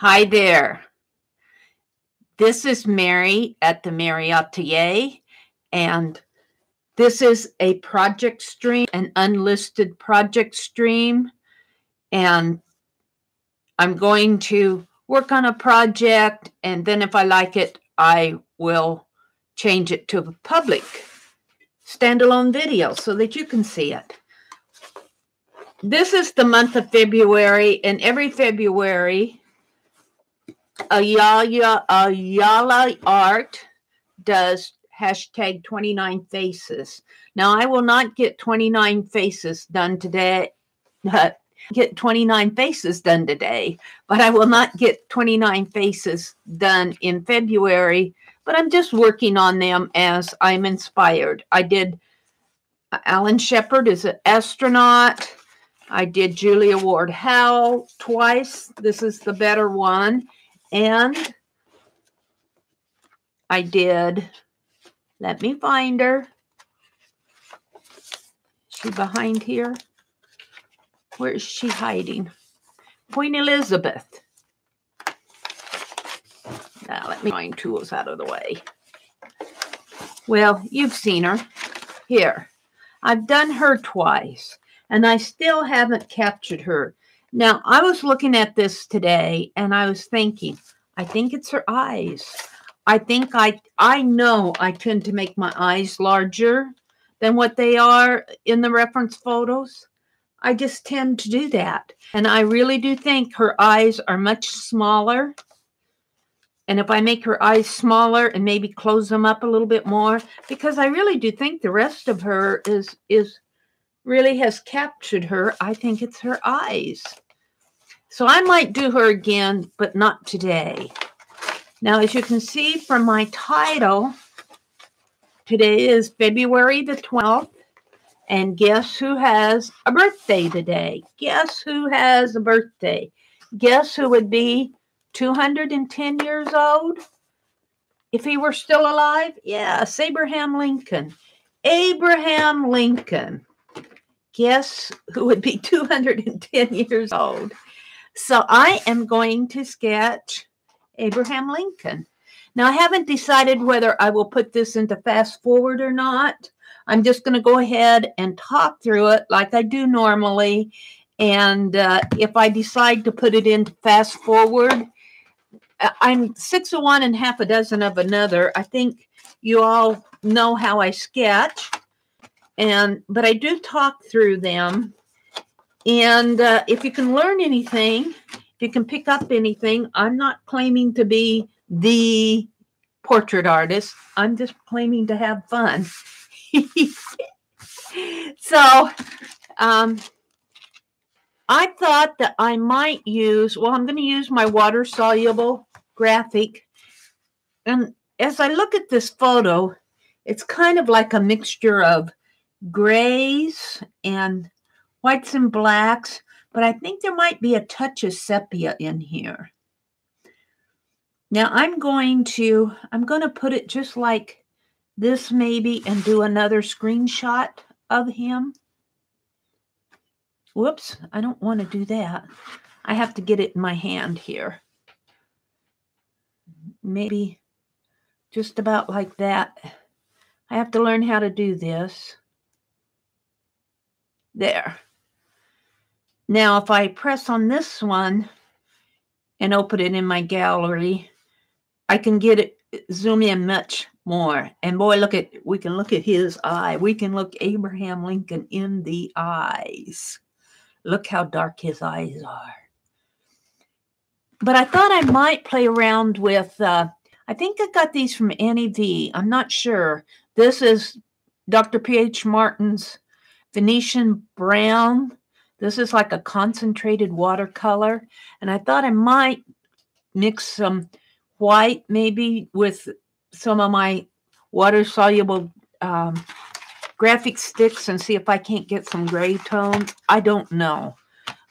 Hi there. This is Meri at the.meri.atelier, and this is a project stream, an unlisted project stream, and I'm going to work on a project, and then if I like it, I will change it to a public standalone video so that you can see it. This is the month of February, and every February, Ayala Art does hashtag 29 faces. Now, I will not get 29 faces done today. Get 29 faces done today, but I will not get 29 faces done in February, but I'm just working on them as I'm inspired. I did Alan Shepard as an astronaut. I did Julia Ward Howe twice. This is the better one. And I did, let me find her. Is she behind here? Where is she hiding? Queen Elizabeth. Now, let me find tools out of the way. Well, you've seen her. Here. I've done her twice, and I still haven't captured her. Now, I was looking at this today, and I was thinking, I think it's her eyes. I know I tend to make my eyes larger than what they are in the reference photos. I just tend to do that. And I really do think her eyes are much smaller. And if I make her eyes smaller and maybe close them up a little bit more, because I really do think the rest of her is really has captured her. I think it's her eyes. So I might do her again, but not today. Now, as you can see from my title, today is February the 12th, and guess who has a birthday today? Guess who has a birthday? Guess who would be 210 years old if he were still alive? Yes, Abraham Lincoln. Abraham Lincoln. Guess who would be 210 years old? So I am going to sketch Abraham Lincoln. Now, I haven't decided whether I will put this into fast forward or not. I'm just going to go ahead and talk through it like I do normally. And if I decide to put it into fast forward, I'm 6 of one and half a dozen of another. I think you all know how I sketch. But I do talk through them. And if you can learn anything, if you can pick up anything, I'm not claiming to be the portrait artist. I'm just claiming to have fun. So I thought that I might use, well, I'm going to use my water-soluble graphic. And as I look at this photo, it's kind of like a mixture of grays and whites and blacks, but I think there might be a touch of sepia in here. Now I'm going to put it just like this maybe and do another screenshot of him. Whoops, I don't want to do that. I have to get it in my hand here. Maybe just about like that. I have to learn how to do this. There. Now, if I press on this one and open it in my gallery, I can get it, zoom in much more. And boy, we can look at his eye. We can look Abraham Lincoln in the eyes. Look how dark his eyes are. But I thought I might play around with, I think I got these from Annie V. I'm not sure. This is Dr. P.H. Martin's Venetian Brown. This is like a concentrated watercolor. And I thought I might mix some white maybe with some of my water-soluble graphic sticks and see if I can't get some gray tones. I don't know.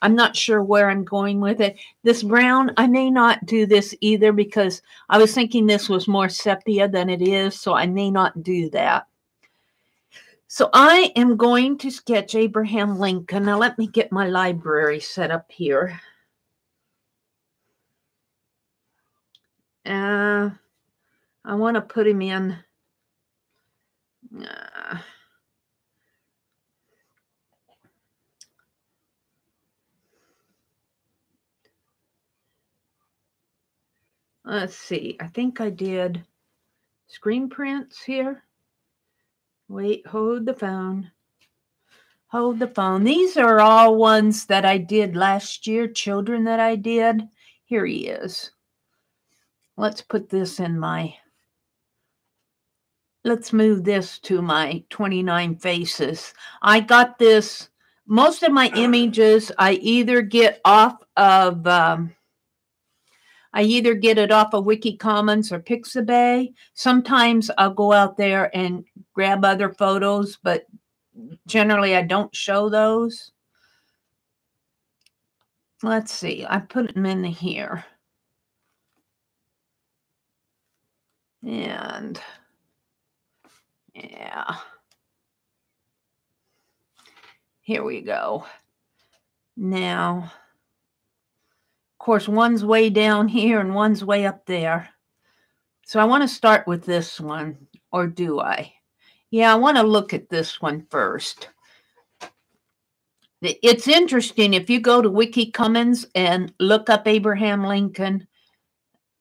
I'm not sure where I'm going with it. This brown, I may not do this either because I was thinking this was more sepia than it is, so I may not do that. So I am going to sketch Abraham Lincoln. Now let me get my library set up here. I want to put him in. Let's see. I think I did screen prints here. Wait, hold the phone. Hold the phone. These are all ones that I did last year, children that I did. Here he is. Let's put this in my, let's move this to my 29 faces. I got this, most of my images I either get off of, Wiki Commons or Pixabay. Sometimes I'll go out there and grab other photos, but generally I don't show those. Let's see, I put them in here. And yeah, here we go. Now, of course, one's way down here and one's way up there. So I want to start with this one, or do I? Yeah, I want to look at this one first. It's interesting, if you go to Wiki Commons and look up Abraham Lincoln,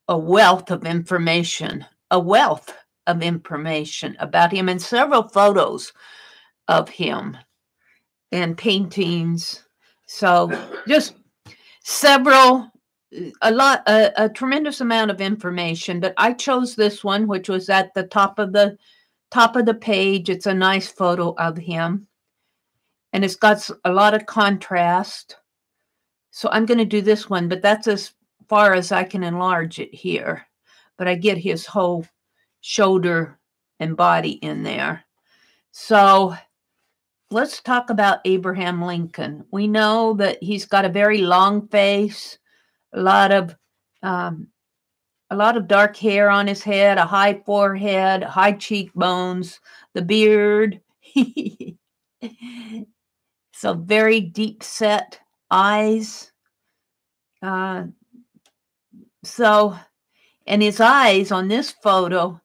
a wealth of information about him, and several photos of him and paintings. So just a tremendous amount of information, but I chose this one, which was at the top of the page. It's a nice photo of him, and it's got a lot of contrast. So I'm going to do this one, but that's as far as I can enlarge it here. But I get his whole shoulder and body in there. So let's talk about Abraham Lincoln. We know that he's got a very long face, a lot of dark hair on his head, a high forehead, high cheekbones, the beard. So very deep set eyes. And his eyes on this photo,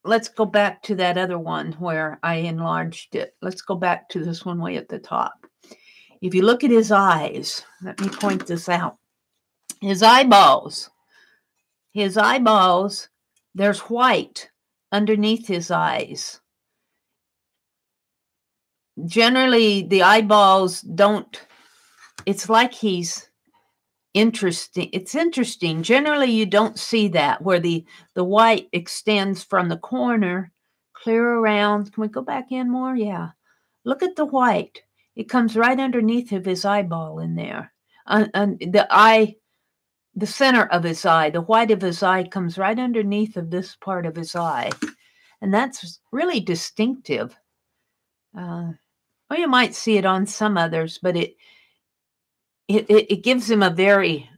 let's go back to that other one where I enlarged it. Let's go back to this one way at the top. If you look at his eyes, let me point this out. His eyeballs, there's white underneath his eyes. Generally, the eyeballs don't, it's like he's interesting. It's interesting. Generally, you don't see that, where the white extends from the corner clear around. Can we go back in more? Yeah. Look at the white. It comes right underneath of his eyeball in there. The center of his eye, the white of his eye comes right underneath of this part of his eye. And that's really distinctive. Well, you might see it on some others, but it gives him a very,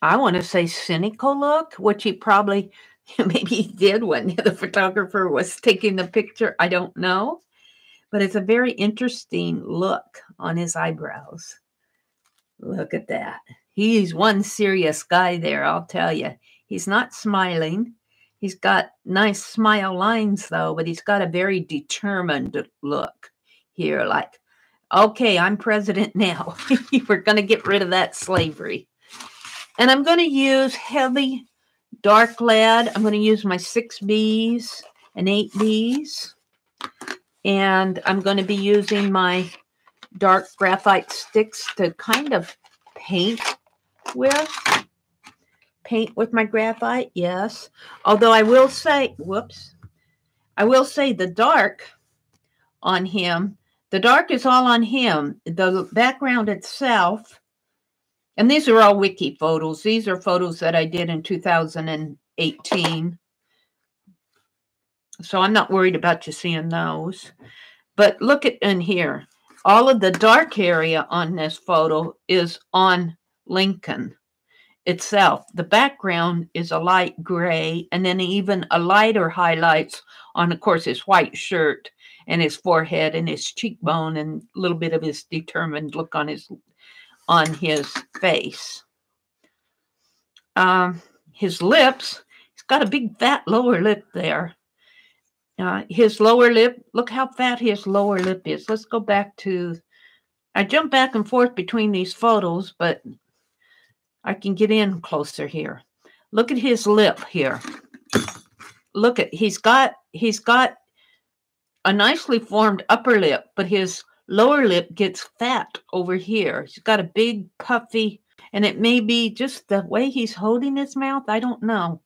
I want to say, cynical look, which he probably, maybe he did when the photographer was taking the picture. I don't know. But it's a very interesting look on his eyebrows. Look at that. He's one serious guy there, I'll tell you. He's not smiling. He's got nice smile lines, though, but he's got a very determined look here, like, okay, I'm president now. We're going to get rid of that slavery. And I'm going to use heavy dark lead. I'm going to use my 6Bs and 8Bs. And I'm going to be using my dark graphite sticks to kind of paint with my graphite, yes. Although I will say, the dark on him, the dark is all on him. The background itself, and these are all Wiki photos. These are photos that I did in 2018. So I'm not worried about you seeing those. But look at in here. All of the dark area on this photo is on Lincoln itself. The background is a light gray, and then even a lighter highlights on, of course, his white shirt and his forehead and his cheekbone and a little bit of his determined look on his face. his lips. He's got a big fat lower lip there. His lower lip, look how fat his lower lip is. Let's go back to, I jump back and forth between these photos, but I can get in closer here. Look at his lip here. Look at, he's got a nicely formed upper lip, but his lower lip gets fat over here. He's got a big puffy, and it may be just the way he's holding his mouth. I don't know.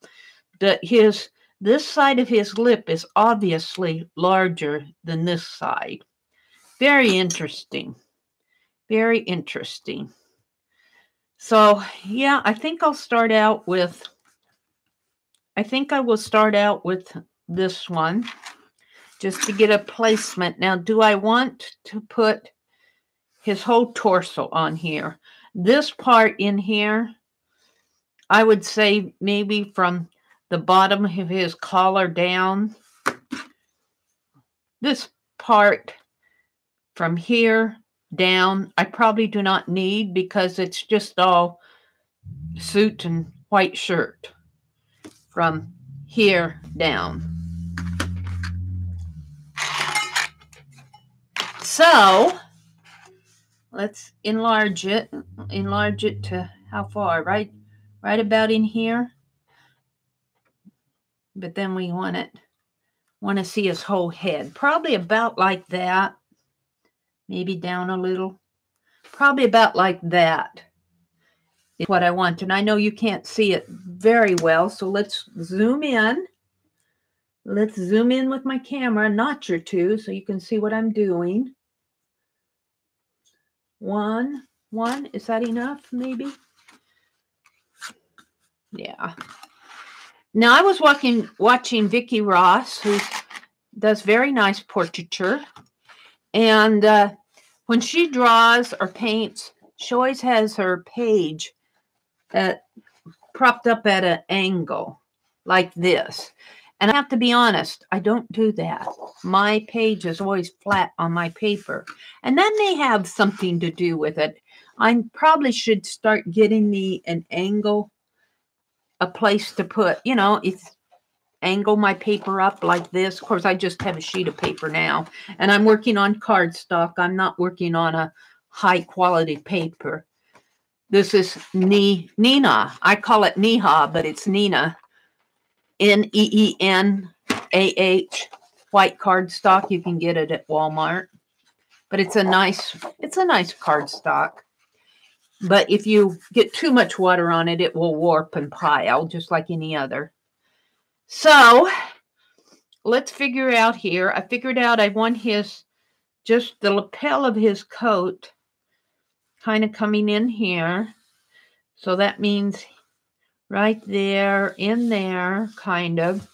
This side of his lip is obviously larger than this side. Very interesting. Very interesting. So, yeah, I think I'll start out with, I think I will start out with this one just to get a placement. Now, do I want to put his whole torso on here? This part in here, I would say maybe from the bottom of his collar down. This part from here down, I probably do not need because it's just all suit and white shirt from here down. So let's enlarge it to how far? Right about in here. But then we want to see his whole head. Probably about like that. Maybe down a little. Probably about like that is what I want. And I know you can't see it very well, so let's zoom in. Let's zoom in with my camera, a notch or two, so you can see what I'm doing. One. Is that enough, maybe? Yeah. Now, I was watching Vicki Ross, who does very nice portraiture. And when she draws or paints, she always has her page propped up at an angle like this. And I have to be honest, I don't do that. My page is always flat on my paper. And that may have something to do with it. I probably should start getting me an angle, a place to put, you know, angle my paper up like this. Of course, I just have a sheet of paper now, and I'm working on cardstock. I'm not working on a high quality paper. This is Neenah. I call it Neha, but it's Neenah. Neenah, white cardstock. You can get it at Walmart, but it's a nice cardstock. But if you get too much water on it, it will warp and pile just like any other. So let's figure out here. I figured out I want just the lapel of his coat kind of coming in here. So that means right there, in there, kind of.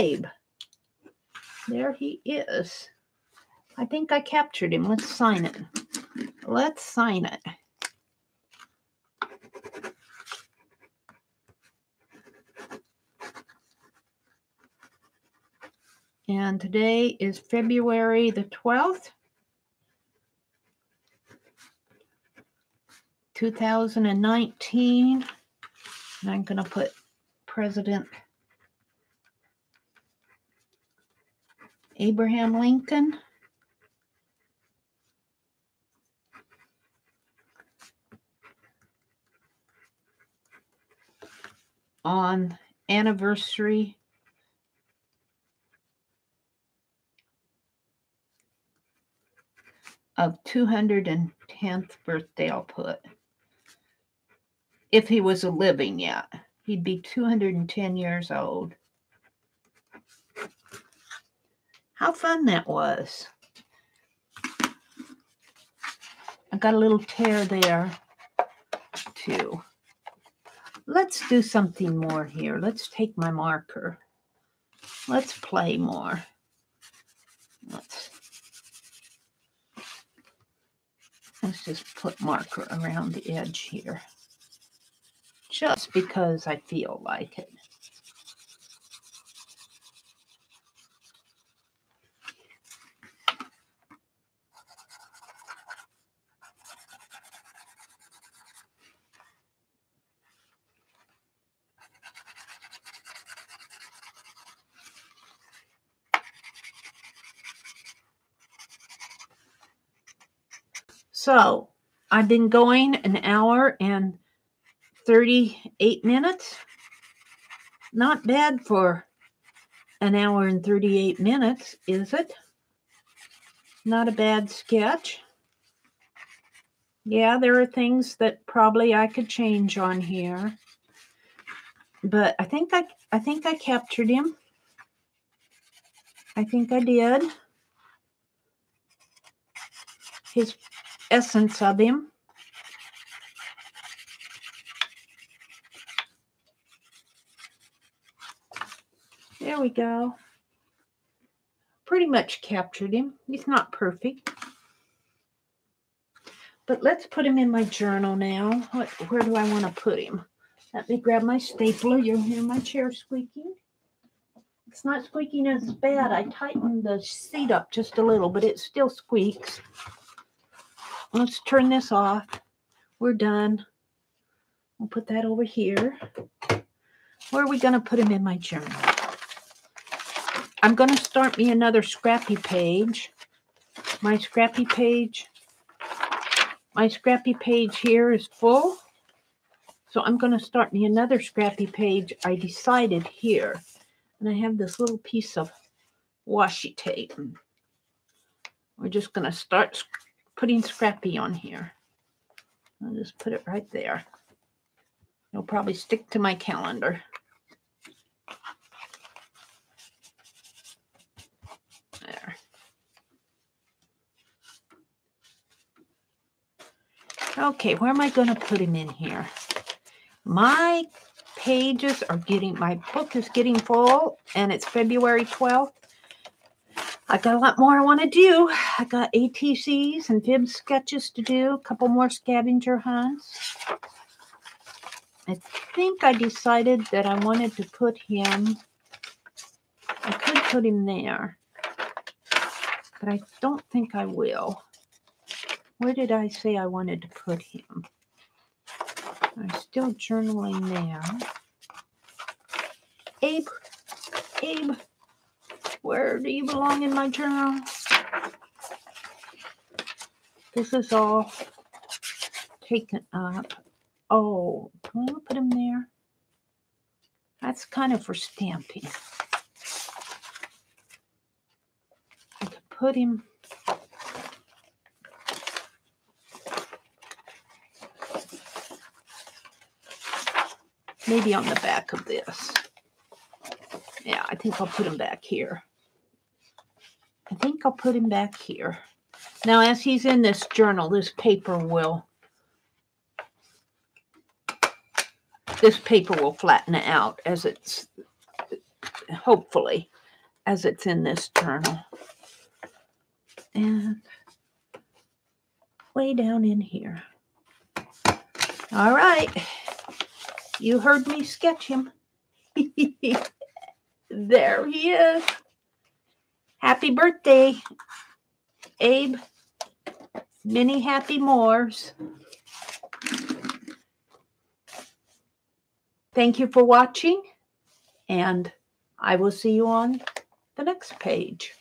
Abe. There he is. I think I captured him. Let's sign it. Let's sign it. And today is February the 12th, 2019. And I'm going to put President Abraham Lincoln. On anniversary of 210th birthday, I'll put. If he was living yet, he'd be 210 years old. How fun that was. I got a little tear there, too. Let's do something more here. Let's take my marker. Let's play more. Let's just put marker around the edge here. Just because I feel like it. So, I've been going an hour and 38 minutes. Not bad for an hour and 38 minutes, is it? Not a bad sketch. Yeah, there are things that probably I could change on here. But I think I captured him. I think I did. His essence of him. There we go. Pretty much captured him. He's not perfect. But let's put him in my journal now. Where do I want to put him? Let me grab my stapler. You'll hear my chair squeaking. It's not squeaking as bad. I tightened the seat up just a little, but it still squeaks. Let's turn this off. We're done. We'll put that over here. Where are we going to put him in my journal? I'm going to start me another scrappy page. My scrappy page here is full. So I'm going to start me another scrappy page. I decided here. And I have this little piece of washi tape. We're just going to start putting scrappy on here. I'll just put it right there. It'll probably stick to my calendar. There. Okay, where am I going to put him in here? My pages are my book is getting full, and it's February 12th. I got a lot more I want to do. I got ATCs and fib sketches to do, a couple more scavenger hunts. I think I decided that I wanted to put him, I could put him there, but I don't think I will. Where did I say I wanted to put him? I'm still journaling now. Abe, where do you belong in my journal? This is all taken up. Oh, can I put him there? That's kind of for stamping. I could put him. Maybe on the back of this. Yeah, I think I'll put him back here. Now, as he's in this journal, this paper will flatten out as hopefully, as it's in this journal. And way down in here. All right. You heard me sketch him. There he is. Happy birthday, Abe. Many happy mores. Thank you for watching, and I will see you on the next page.